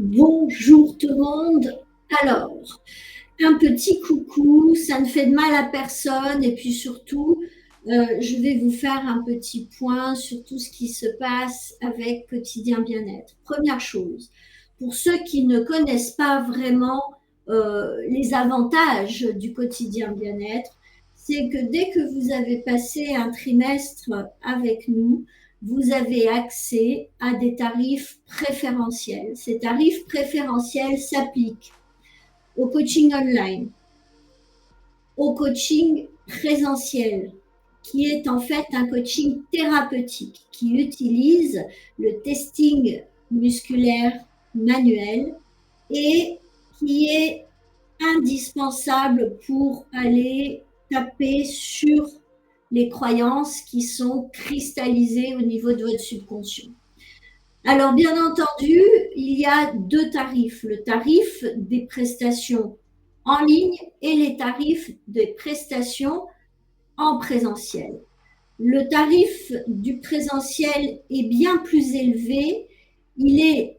Bonjour tout le monde. Alors, un petit coucou, ça ne fait de mal à personne et puis surtout, je vais vous faire un petit point sur tout ce qui se passe avec Quotidien Bien-être. Première chose, pour ceux qui ne connaissent pas vraiment les avantages du Quotidien Bien-être, c'est que dès que vous avez passé un trimestre avec nous, vous avez accès à des tarifs préférentiels. Ces tarifs préférentiels s'appliquent au coaching online, au coaching présentiel, qui est en fait un coaching thérapeutique qui utilise le testing musculaire manuel et qui est indispensable pour aller taper sur les croyances qui sont cristallisées au niveau de votre subconscient. Alors, bien entendu, il y a deux tarifs, le tarif des prestations en ligne et les tarifs des prestations en présentiel. Le tarif du présentiel est bien plus élevé, il est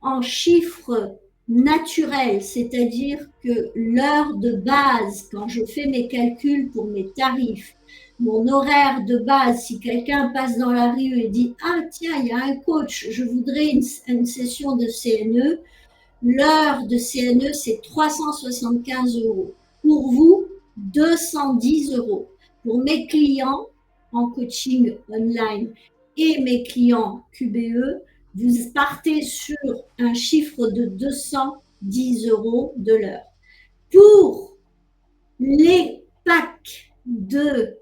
en chiffres naturels, c'est-à-dire que l'heure de base, quand je fais mes calculs pour mes tarifs, mon horaire de base, si quelqu'un passe dans la rue et dit « Ah tiens, il y a un coach, je voudrais une session de CNE », l'heure de CNE, c'est 375 €. Pour vous, 210 €. Pour mes clients en coaching online et mes clients QBE, vous partez sur un chiffre de 210 € de l'heure. Pour les packs de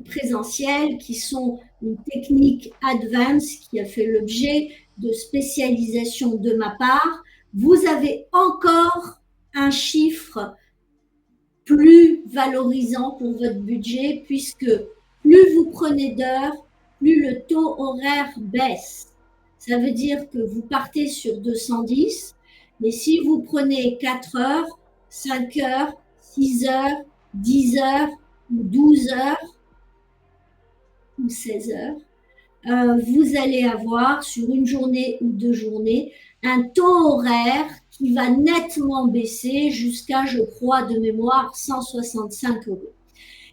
présentiel qui sont une technique advanced qui a fait l'objet de spécialisation de ma part, vous avez encore un chiffre plus valorisant pour votre budget puisque plus vous prenez d'heures, plus le taux horaire baisse. Ça veut dire que vous partez sur 210, mais si vous prenez 4 heures, 5 heures, 6 heures, 10 heures ou 12 heures ou 16 heures, vous allez avoir sur une journée ou 2 journées un taux horaire qui va nettement baisser jusqu'à, je crois, de mémoire, 165 €.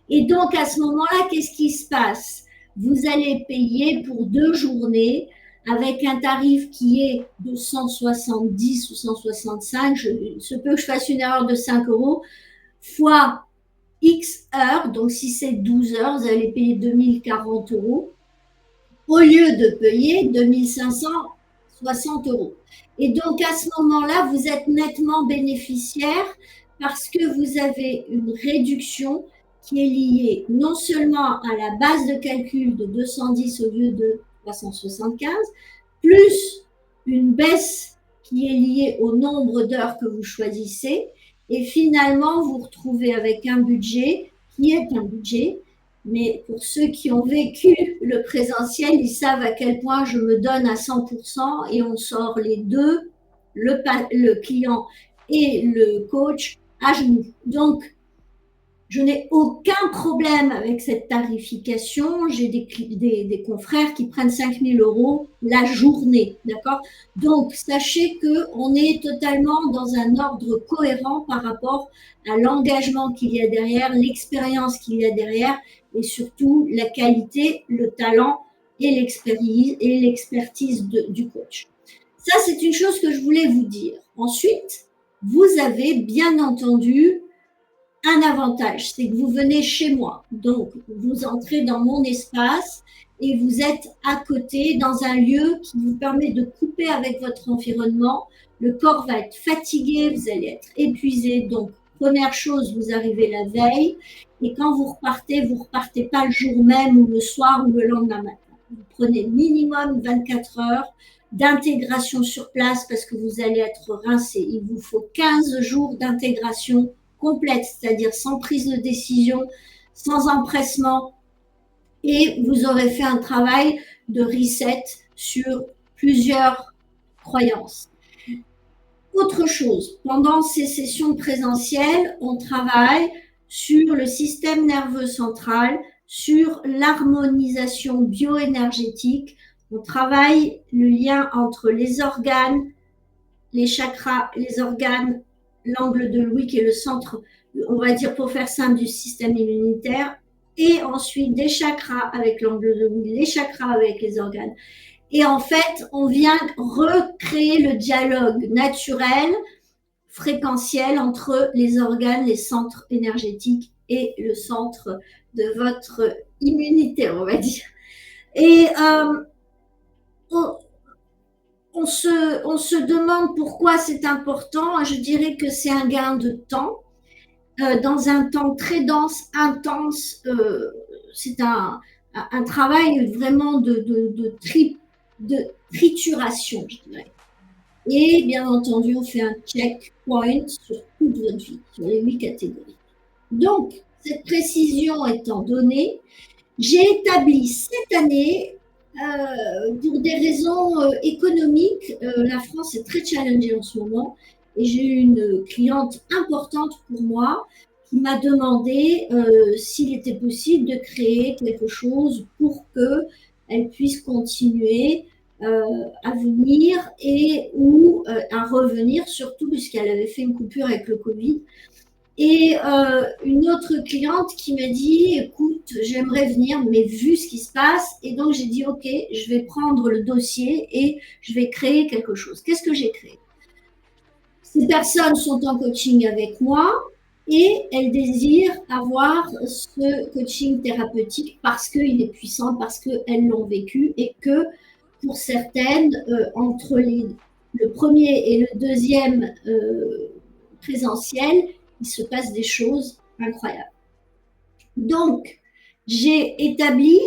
Et donc, à ce moment-là, qu'est-ce qui se passe? Vous allez payer pour 2 journées avec un tarif qui est de 170 ou 165, il se peut que je fasse une erreur de 5 € fois X heures, donc si c'est 12 heures, vous allez payer 2040 € au lieu de payer 2560 €. Et donc à ce moment-là, vous êtes nettement bénéficiaire parce que vous avez une réduction qui est liée non seulement à la base de calcul de 210 au lieu de 375, plus une baisse qui est liée au nombre d'heures que vous choisissez. Et finalement, vous vous retrouvez avec un budget qui est un budget. Mais pour ceux qui ont vécu le présentiel, ils savent à quel point je me donne à 100% et on sort les deux, le client et le coach, à genoux. Donc, je n'ai aucun problème avec cette tarification. J'ai des confrères qui prennent 5 000 € la journée, d'accord? Donc, sachez qu'on est totalement dans un ordre cohérent par rapport à l'engagement qu'il y a derrière, l'expérience qu'il y a derrière et surtout la qualité, le talent et l'expertise du coach. Ça, c'est une chose que je voulais vous dire. Ensuite, vous avez bien entendu un avantage, c'est que vous venez chez moi. Donc, vous entrez dans mon espace et vous êtes à côté dans un lieu qui vous permet de couper avec votre environnement. Le corps va être fatigué, vous allez être épuisé. Donc, première chose, vous arrivez la veille et quand vous repartez pas le jour même ou le soir ou le lendemain matin. Vous prenez minimum 24 heures d'intégration sur place parce que vous allez être rincé. Il vous faut 15 jours d'intégration complète, c'est-à-dire sans prise de décision, sans empressement, et vous aurez fait un travail de reset sur plusieurs croyances. Autre chose, pendant ces sessions présentielles, on travaille sur le système nerveux central, sur l'harmonisation bioénergétique, on travaille le lien entre les organes, les chakras, les organes, l'angle de Louis qui est le centre, on va dire pour faire simple, du système immunitaire, et ensuite des chakras avec l'angle de Louis, les chakras avec les organes. Et en fait, on vient recréer le dialogue naturel, fréquentiel entre les organes, les centres énergétiques et le centre de votre immunité, on va dire. Et on se demande pourquoi c'est important. Je dirais que c'est un gain de temps. Dans un temps très dense, intense, c'est un travail vraiment de trituration, je dirais. Et bien entendu, on fait un checkpoint sur toute votre vie, sur les 8 catégories. Donc, cette précision étant donnée, j'ai établi cette année, pour des raisons économiques, la France est très challengée en ce moment, et j'ai eu une cliente importante pour moi qui m'a demandé s'il était possible de créer quelque chose pour qu'elle puisse continuer à venir et ou à revenir, surtout puisqu'elle avait fait une coupure avec le Covid. Et une autre cliente qui m'a dit, écoute, j'aimerais venir, mais vu ce qui se passe, et donc j'ai dit, ok, je vais prendre le dossier et je vais créer quelque chose. Qu'est-ce que j'ai créé? Ces personnes sont en coaching avec moi et elles désirent avoir ce coaching thérapeutique parce qu'il est puissant, parce qu'elles l'ont vécu et que pour certaines, entre le premier et le deuxième présentiel, il se passe des choses incroyables. Donc, j'ai établi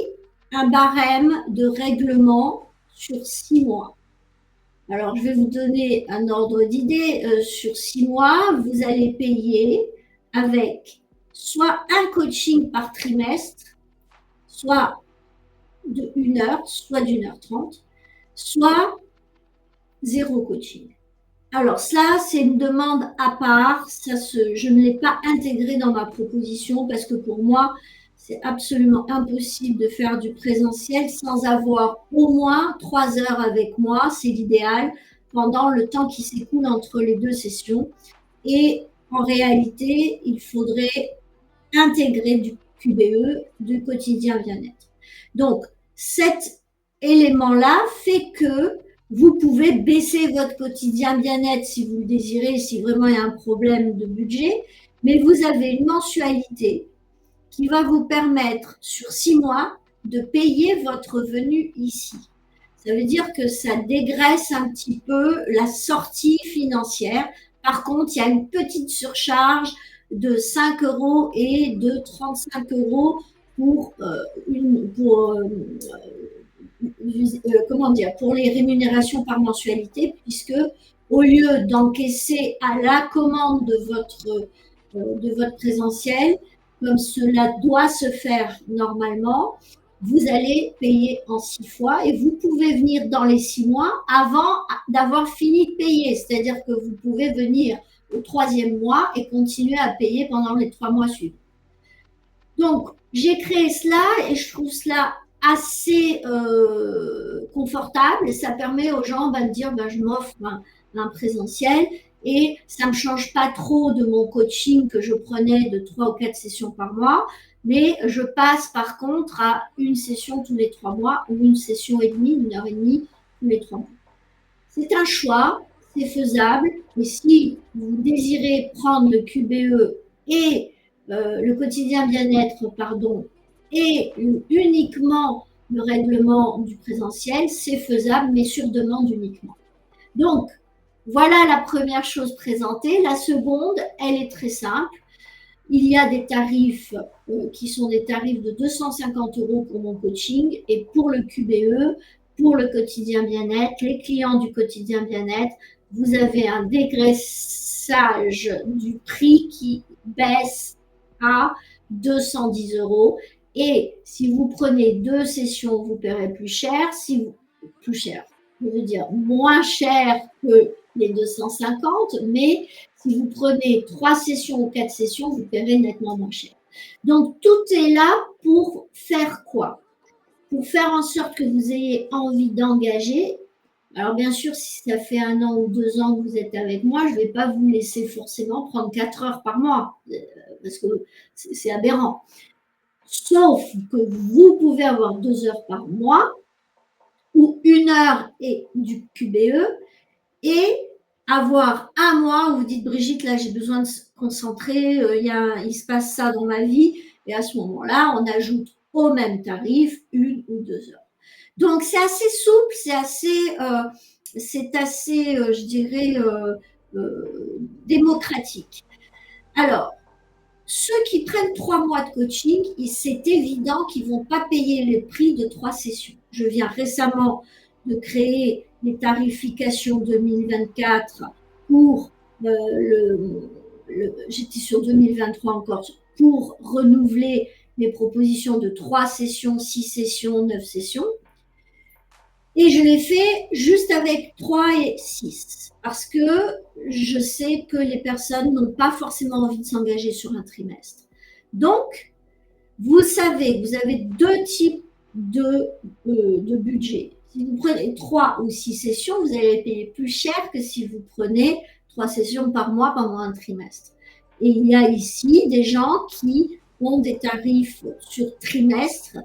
un barème de règlement sur 6 mois. Alors, je vais vous donner un ordre d'idée. Sur 6 mois, vous allez payer avec soit un coaching par trimestre, soit de 1 heure, soit d'1h30, soit 0 coaching. Alors ça, c'est une demande à part. Je ne l'ai pas intégré dans ma proposition parce que pour moi, c'est absolument impossible de faire du présentiel sans avoir au moins 3 heures avec moi. C'est l'idéal pendant le temps qui s'écoule entre les 2 sessions. Et en réalité, il faudrait intégrer du QBE, du quotidien bien-être. Donc, cet élément-là fait que vous pouvez baisser votre quotidien bien-être si vous le désirez, si vraiment il y a un problème de budget, mais vous avez une mensualité qui va vous permettre sur 6 mois de payer votre venue ici. Ça veut dire que ça dégraisse un petit peu la sortie financière. Par contre, il y a une petite surcharge de 5 euros et de 35 euros pour pour les rémunérations par mensualité, puisque au lieu d'encaisser à la commande de votre présentiel, comme cela doit se faire normalement, vous allez payer en 6 fois et vous pouvez venir dans les 6 mois avant d'avoir fini de payer. C'est-à-dire que vous pouvez venir au 3e mois et continuer à payer pendant les 3 mois suivants. Donc, j'ai créé cela et je trouve cela assez confortable et ça permet aux gens de dire je m'offre un présentiel et ça ne me change pas trop de mon coaching que je prenais de 3 ou 4 sessions par mois, mais je passe par contre à une session tous les 3 mois ou une session et demie, 1h30 tous les 3 mois. C'est un choix, c'est faisable, mais si vous désirez prendre le QBE et le quotidien bien-être, et uniquement le règlement du présentiel, c'est faisable, mais sur demande uniquement. Donc, voilà la première chose présentée. La seconde, elle est très simple. Il y a des tarifs qui sont des tarifs de 250 € pour mon coaching et pour le QBE, pour le quotidien bien-être, les clients du quotidien bien-être, vous avez un dégraissage du prix qui baisse à 210 €. Et si vous prenez 2 sessions, vous paierez plus cher. Plus cher, je veux dire moins cher que les 250, mais si vous prenez 3 sessions ou 4 sessions, vous paierez nettement moins cher. Donc, tout est là pour faire quoi? Pour faire en sorte que vous ayez envie d'engager Alors bien sûr, si ça fait 1 an ou 2 ans que vous êtes avec moi, je ne vais pas vous laisser forcément prendre 4 heures par mois, parce que c'est aberrant. Sauf que vous pouvez avoir 2 heures par mois ou 1 heure et du QBE et avoir un mois où vous dites Brigitte, là j'ai besoin de se concentrer, il se passe ça dans ma vie, et à ce moment-là, on ajoute au même tarif 1 ou 2 heures. Donc c'est assez souple, c'est assez, je dirais, démocratique. Alors, ceux qui prennent 3 mois de coaching, c'est évident qu'ils ne vont pas payer le prix de 3 sessions. Je viens récemment de créer les tarifications 2024 pour j'étais sur 2023 encore, pour renouveler mes propositions de 3 sessions, 6 sessions, 9 sessions. Et je l'ai fait juste avec 3 et 6 parce que je sais que les personnes n'ont pas forcément envie de s'engager sur un trimestre. Donc, vous savez que vous avez 2 types de budget. Si vous prenez 3 ou 6 sessions, vous allez payer plus cher que si vous prenez 3 sessions par mois pendant un trimestre. Et il y a ici des gens qui ont des tarifs sur trimestre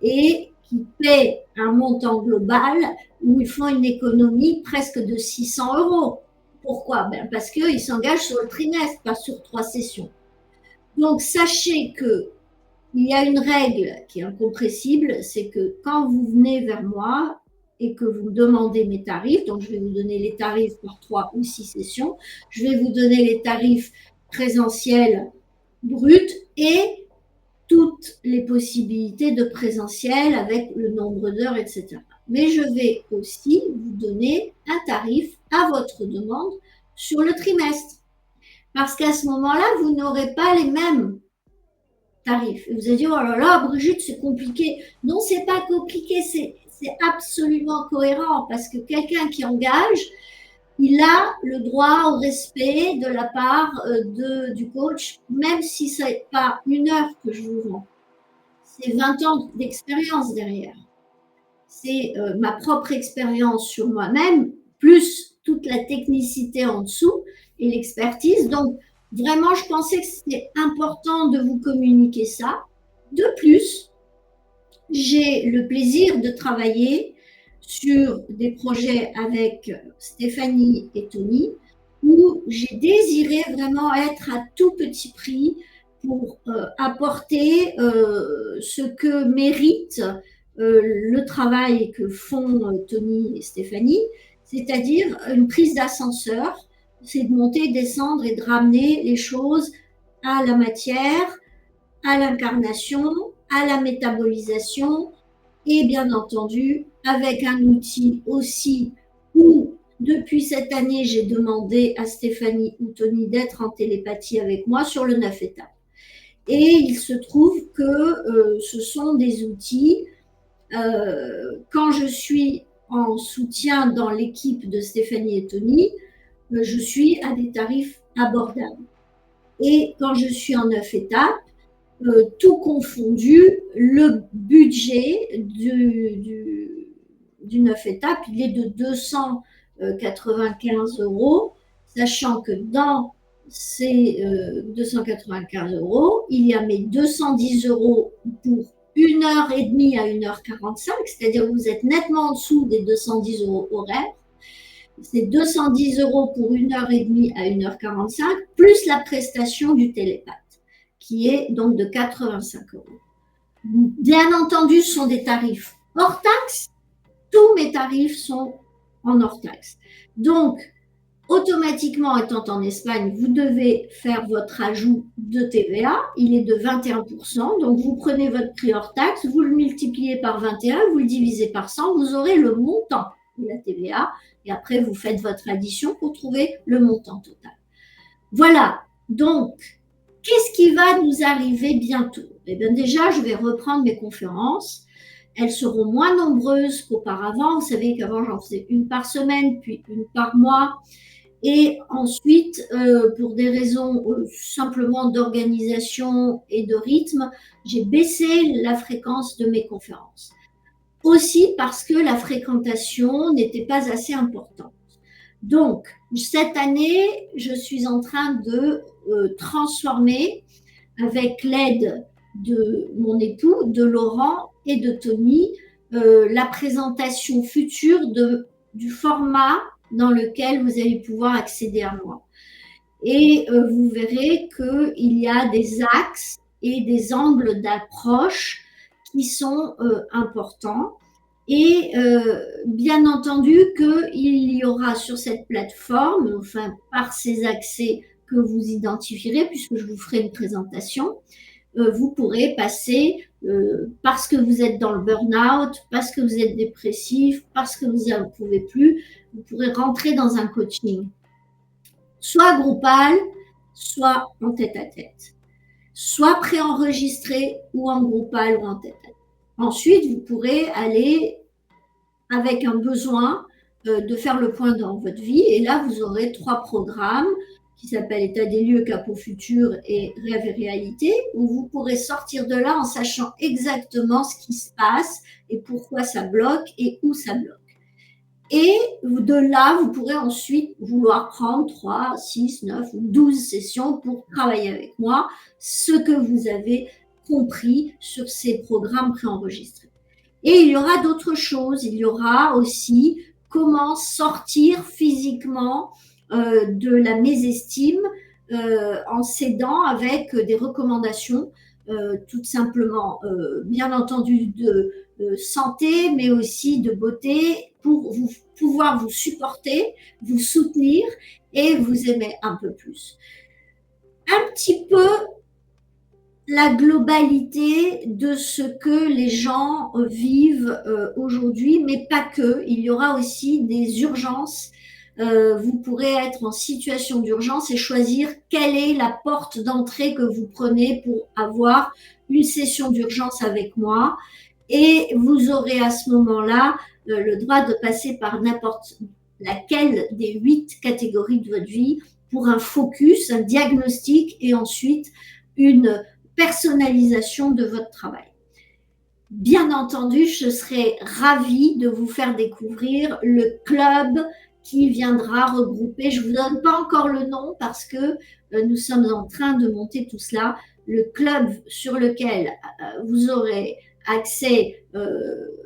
et qui paient un montant global où ils font une économie presque de 600 euros. Pourquoi? Parce qu'ils s'engagent sur le trimestre, pas sur 3 sessions. Donc, sachez que il y a une règle qui est incompressible, c'est que quand vous venez vers moi et que vous me demandez mes tarifs, donc je vais vous donner les tarifs pour 3 ou 6 sessions, je vais vous donner les tarifs présentiels bruts et toutes les possibilités de présentiel avec le nombre d'heures, etc. Mais je vais aussi vous donner un tarif à votre demande sur le trimestre. Parce qu'à ce moment-là, vous n'aurez pas les mêmes tarifs. Et vous allez dire, oh là là, Brigitte, c'est compliqué. Non, c'est pas compliqué, c'est absolument cohérent parce que quelqu'un qui engage, il a le droit au respect de la part du coach, même si ce n'est pas 1 heure que je vous vends. C'est 20 ans d'expérience derrière. C'est ma propre expérience sur moi-même, plus toute la technicité en dessous et l'expertise. Donc, vraiment, je pensais que c'était important de vous communiquer ça. De plus, j'ai le plaisir de travailler sur des projets avec Stéphanie et Tony, où j'ai désiré vraiment être à tout petit prix pour apporter ce que mérite le travail que font Tony et Stéphanie, c'est-à-dire une prise d'ascenseur, c'est de monter, descendre et de ramener les choses à la matière, à l'incarnation, à la métabolisation et bien entendu avec un outil aussi où depuis cette année j'ai demandé à Stéphanie ou Tony d'être en télépathie avec moi sur le 9 étapes. Et il se trouve que ce sont des outils, quand je suis en soutien dans l'équipe de Stéphanie et Tony, je suis à des tarifs abordables. Et quand je suis en 9 étapes, tout confondu, le budget du 9 étapes, il est de 295 euros, sachant que dans ces 295 euros, il y a mes 210 euros pour 1 heure et demie à 1 heure 45, c'est-à-dire que vous êtes nettement en dessous des 210 euros horaires. C'est 210 euros pour 1 heure et demie à 1 heure 45, plus la prestation du télépathe, qui est donc de 85 euros. Bien entendu, ce sont des tarifs hors taxe. Tous mes tarifs sont en hors taxe. Donc, automatiquement, étant en Espagne, vous devez faire votre ajout de TVA. Il est de 21%. Donc, vous prenez votre prix hors taxe, vous le multipliez par 21, vous le divisez par 100, vous aurez le montant de la TVA. Et après, vous faites votre addition pour trouver le montant total. Voilà. Donc, qu'est-ce qui va nous arriver bientôt? Eh bien, déjà, je vais reprendre mes conférences. Elles seront moins nombreuses qu'auparavant. Vous savez qu'avant, j'en faisais une par semaine, puis une par mois. Et ensuite, pour des raisons simplement d'organisation et de rythme, j'ai baissé la fréquence de mes conférences. aussi parce que la fréquentation n'était pas assez importante. Donc, cette année, je suis en train de transformer, avec l'aide de mon époux, de Laurent et de Tony, la présentation future du format dans lequel vous allez pouvoir accéder à moi. Et vous verrez qu'il y a des axes et des angles d'approche qui sont importants. Et bien entendu qu'il y aura sur cette plateforme, enfin par ces accès que vous identifierez, puisque je vous ferai une présentation, vous pourrez passer, parce que vous êtes dans le burn-out, parce que vous êtes dépressif, parce que vous n'en pouvez plus, vous pourrez rentrer dans un coaching, soit groupal, soit en tête-à-tête, soit préenregistré ou en groupal ou en tête-à-tête. Ensuite, vous pourrez aller avec un besoin de faire le point dans votre vie. Et là, vous aurez 3 programmes qui s'appellent État des lieux, cap au futur et rêve et réalité, où vous pourrez sortir de là en sachant exactement ce qui se passe et pourquoi ça bloque et où ça bloque. Et de là, vous pourrez ensuite vouloir prendre 3, 6, 9 ou 12 sessions pour travailler avec moi ce que vous avez compris sur ces programmes préenregistrés. Et il y aura d'autres choses. Il y aura aussi comment sortir physiquement de la mésestime en s'aidant avec des recommandations, tout simplement, bien entendu, de santé, mais aussi de beauté, pour pouvoir vous supporter, vous soutenir et vous aimer un peu plus. Un petit peu la globalité de ce que les gens vivent aujourd'hui, mais pas que. Il y aura aussi des urgences. Vous pourrez être en situation d'urgence et choisir quelle est la porte d'entrée que vous prenez pour avoir une session d'urgence avec moi. Et vous aurez à ce moment-là le droit de passer par n'importe laquelle des 8 catégories de votre vie pour un focus, un diagnostic et ensuite une personnalisation de votre travail. Bien entendu, je serai ravie de vous faire découvrir le club qui viendra regrouper, je ne vous donne pas encore le nom parce que nous sommes en train de monter tout cela, le club sur lequel vous aurez accès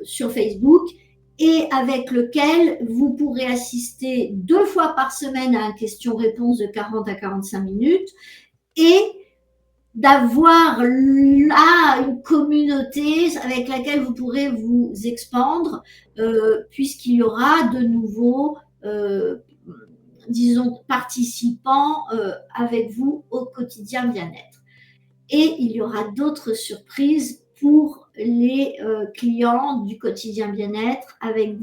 sur Facebook et avec lequel vous pourrez assister 2 fois par semaine à un question-réponse de 40 à 45 minutes et d'avoir là une communauté avec laquelle vous pourrez vous expandre, puisqu'il y aura de nouveaux, disons, participants avec vous au quotidien bien-être. Et il y aura d'autres surprises pour les clients du quotidien bien-être avec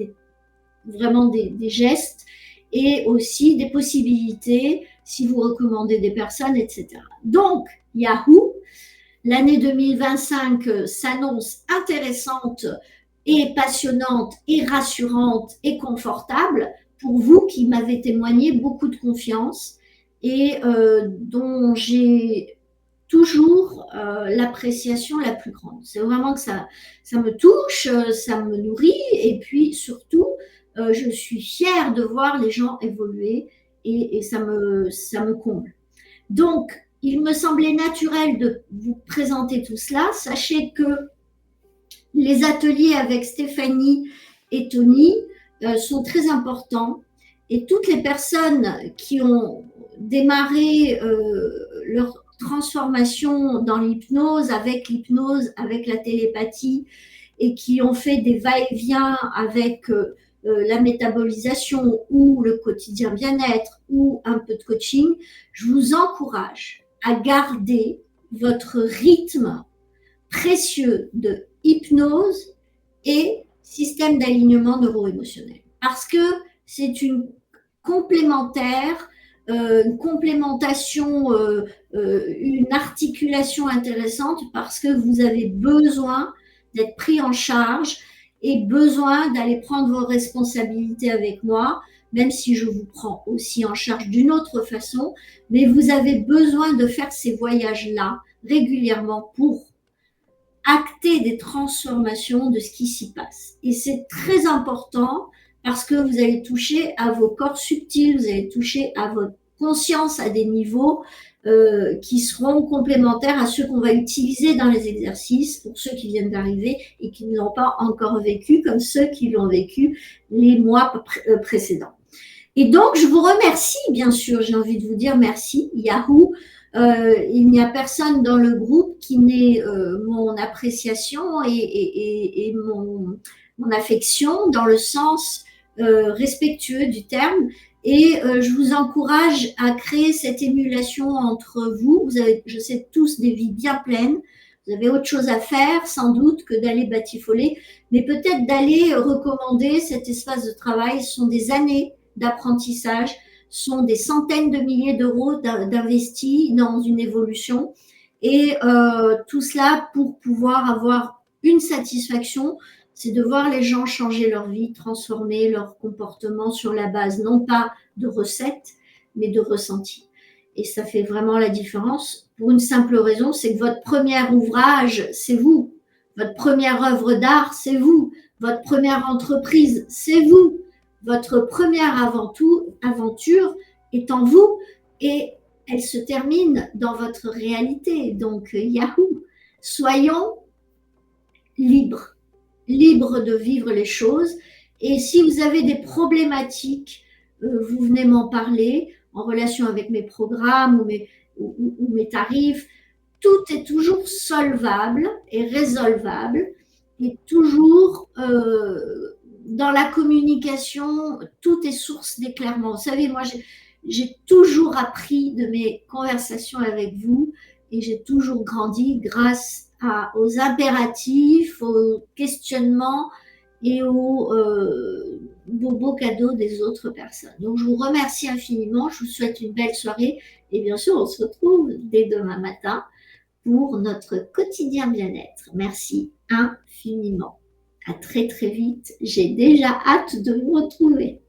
vraiment des gestes et aussi des possibilités si vous recommandez des personnes, etc. Donc, Yahoo, l'année 2025 s'annonce intéressante et passionnante et rassurante et confortable pour vous qui m'avez témoigné beaucoup de confiance et dont j'ai toujours l'appréciation la plus grande. C'est vraiment que ça me touche, ça me nourrit et puis surtout, je suis fière de voir les gens évoluer et ça me comble. Donc, il me semblait naturel de vous présenter tout cela. Sachez que les ateliers avec Stéphanie et Tony sont très importants et toutes les personnes qui ont démarré leur transformation dans l'hypnose, avec la télépathie et qui ont fait des va-et-vient avec la métabolisation ou le quotidien bien-être ou un peu de coaching, je vous encourage à garder votre rythme précieux de hypnose et système d'alignement neuro-émotionnel. Parce que c'est une complémentaire, une complémentation, une articulation intéressante parce que vous avez besoin d'être pris en charge et besoin d'aller prendre vos responsabilités avec moi, même si je vous prends aussi en charge d'une autre façon, mais vous avez besoin de faire ces voyages-là régulièrement pour acter des transformations de ce qui s'y passe. Et c'est très important parce que vous allez toucher à vos corps subtils, vous allez toucher à votre conscience à des niveaux qui seront complémentaires à ceux qu'on va utiliser dans les exercices pour ceux qui viennent d'arriver et qui ne l'ont pas encore vécu, comme ceux qui l'ont vécu les mois précédents. Et donc, je vous remercie, bien sûr, j'ai envie de vous dire merci, Yahoo. Il n'y a personne dans le groupe qui n'ait mon appréciation et mon affection dans le sens respectueux du terme. Et je vous encourage à créer cette émulation entre vous. Vous avez, je sais, tous des vies bien pleines. Vous avez autre chose à faire, sans doute, que d'aller batifoler, mais peut-être d'aller recommander cet espace de travail. Ce sont des années d'apprentissage, sont des centaines de milliers d'euros d'investis dans une évolution. Et tout cela pour pouvoir avoir une satisfaction, c'est de voir les gens changer leur vie, transformer leur comportement sur la base, non pas de recettes, mais de ressentis. Et ça fait vraiment la différence pour une simple raison, c'est que votre premier ouvrage, c'est vous. Votre première œuvre d'art, c'est vous. Votre première entreprise, c'est vous. Votre première aventure est en vous et elle se termine dans votre réalité. Donc, Yahoo, soyons libres de vivre les choses. Et si vous avez des problématiques, vous venez m'en parler en relation avec mes programmes ou mes tarifs. Tout est toujours solvable et résolvable et toujours dans la communication, tout est source d'éclairement. Vous savez, moi, j'ai toujours appris de mes conversations avec vous et j'ai toujours grandi grâce aux impératifs, aux questionnements et aux beaux cadeaux des autres personnes. Donc, je vous remercie infiniment. Je vous souhaite une belle soirée et bien sûr, on se retrouve dès demain matin pour notre quotidien bien-être. Merci infiniment. À très très vite. J'ai déjà hâte de vous retrouver.